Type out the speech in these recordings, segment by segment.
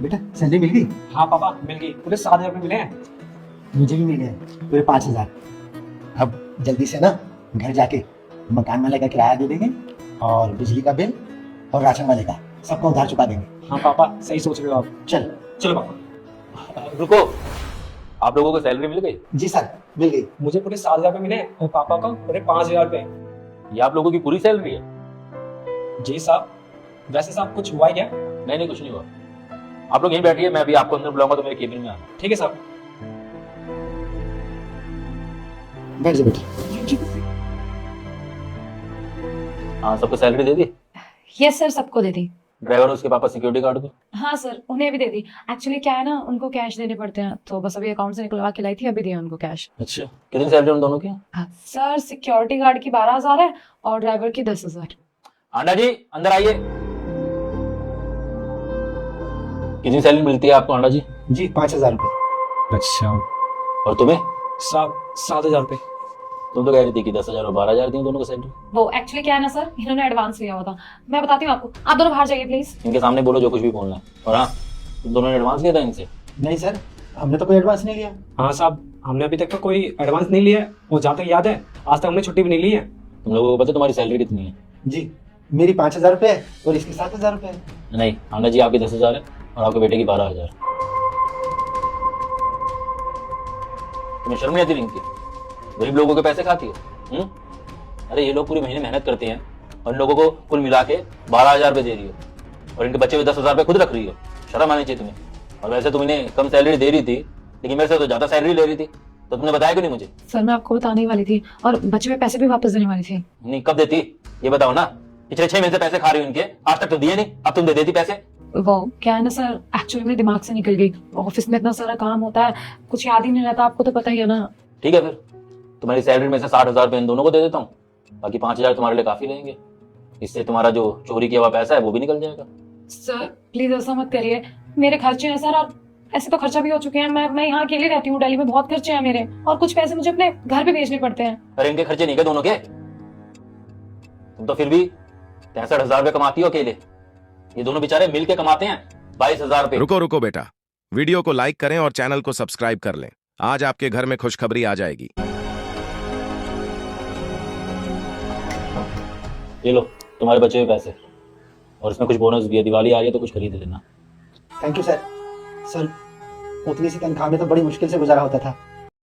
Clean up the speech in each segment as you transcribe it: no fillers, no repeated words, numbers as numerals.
बेटा सैलरी मिल गई? हाँ पापा मिल गई, पूरे 7,000 रुपये मिले हैं। मुझे भी मिल गए पूरे 5,000। अब जल्दी से ना घर जाके मकान वाले का किराया दे देंगे और बिजली का बिल और राशन वाले का सबका उधार चुका देंगे। हाँ पापा सही सोच रहे हो आप। चल। चलो पापा। रुको, आप लोगों को सैलरी मिल गई? जी सर मिल गई। मुझे पूरे 7,000 रुपये मिले और पापा को पूरे 5,000 रुपये। ये आप लोगों की पूरी सैलरी है? जी साहब। वैसे साहब कुछ हुआ है क्या? नहीं, कुछ नहीं हुआ। आप लोग यहीं बैठिए, मैं अभी आपको अंदर बुलाऊंगा तो मेरे केबिन में आना। ठीक है साहब। बैठ जा बेटा। हाँ, सबको सैलरी दे दी? यस सर, सबको दे दी। ड्राइवर और उसके पापा सिक्योरिटी गार्ड को? हाँ सर, उन्हें भी दे दी। एक्चुअली क्या है ना, उनको कैश देने पड़ते हैं, तो बस अभी अकाउंट से निकलवा के लाई थी, अभी दिया उनको कैश। अच्छा, कितनी सैलरी उन दोनों की? सर सिक्योरिटी गार्ड की 12,000 है और ड्राइवर की 10,000। आंडा जी अंदर आइए। कितनी सैलरी मिलती है आपको आंडा जी? जी 5,000 रुपये। अच्छा और तुम्हें? साहब 7,000 रुपये। तुम तो कह रही थी कि 10,000 और 12,000 दी दोनों को सैलरी। वो एक्चुअली क्या है ना सर, इन्होंने एडवांस लिया हुआ था। मैं बताती हूँ आपको, आप दोनों बाहर जाइए प्लीज। इनके सामने बोलो जो कुछ भी बोलना है। और हाँ, तुम दोनों ने एडवांस लिया था इनसे? नहीं सर, हमने तो कोई एडवांस नहीं लिया। हाँ साहब, हमने अभी तक तो कोई एडवांस नहीं लिया है, और जहाँ तक याद है आज तक हमने छुट्टी भी नहीं ली है। तुम लोगों को पता है तुम्हारी सैलरी कितनी है? जी मेरी 5,000 रुपये है और इसकी 7,000 रुपये है। नहीं आंडा जी, आपकी 10,000 है और आपके बेटे की 12,000। तुम्हें शर्म नहीं आती इनकी? गरीब लोगों के पैसे खाती हो? अरे ये लोग पूरे महीने मेहनत करते हैं और इन लोगों को कुल मिला के 12,000 रुपये दे रही हो और इनके बच्चे में 10,000 रुपये खुद रख रही हो। शर्म आनी चाहिए तुम्हें। और वैसे तुम इन्हें कम सैलरी दे रही थी, लेकिन मेरे से तो ज्यादा सैलरी ले रही थी, तो तुमने बताया क्यों नहीं मुझे? सर मैं आपको बताने ही वाली थी, और बचे हुए पैसे भी वापस देने वाली थी। नहीं, कब देती ये बताओ ना। पिछले 6 महीने से पैसे खा रही हो इनके, आज तक तो दिए नहीं, अब तुम दे देती पैसे। वो क्या है ना सर, एक्चुअली मेरे दिमाग से निकल गई। ऑफिस में इतना सारा काम होता है, कुछ याद ही नहीं रहता, आपको तो पता ही है ना। ठीक है, फिर तुम्हारी सैलरी में से 60,000 रुपये इन दोनों को दे देता हूँ, बाकी 5,000 तुम्हारे लिए काफी रहेंगे। इससे तुम्हारा जो चोरी किया हुआ पैसा है वो भी निकल जाएगा। सर प्लीज ऐसा मत करिए, मेरे खर्चे हैं सर, और ऐसे तो खर्चा भी हो चुके हैं। मैं यहाँ अकेले रहती हूँ, दिल्ली में बहुत खर्चे हैं मेरे, और कुछ पैसे मुझे अपने घर पे भेजने पड़ते हैं। अरे इनके खर्चे नहीं के दोनों के? तुम तो फिर भी 63,000 रुपये कमाती हो अकेले, ये दोनों बेचारे मिल के कमाते हैं 22,000 रुपये। रुको रुको बेटा, वीडियो को लाइक करें और चैनल को सब्सक्राइब कर लें। आज आपके घर में खुशखबरी आ जाएगी। ये लो तुम्हारे बचे हुए पैसे, और इसमें कुछ बोनस भी है, दिवाली आ रही है तो कुछ खरीद लेना। Thank you sir. सर उतनी सी तनख्वाह में तो बड़ी मुश्किल से गुजारा होता था।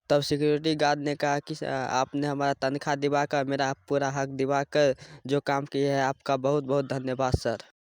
तब सिक्योरिटी गार्ड ने कहा कि आपने हमारा तनख्वाह दिवाकर, मेरा पूरा हक दिवाकर जो काम किए है, आपका बहुत बहुत धन्यवाद सर।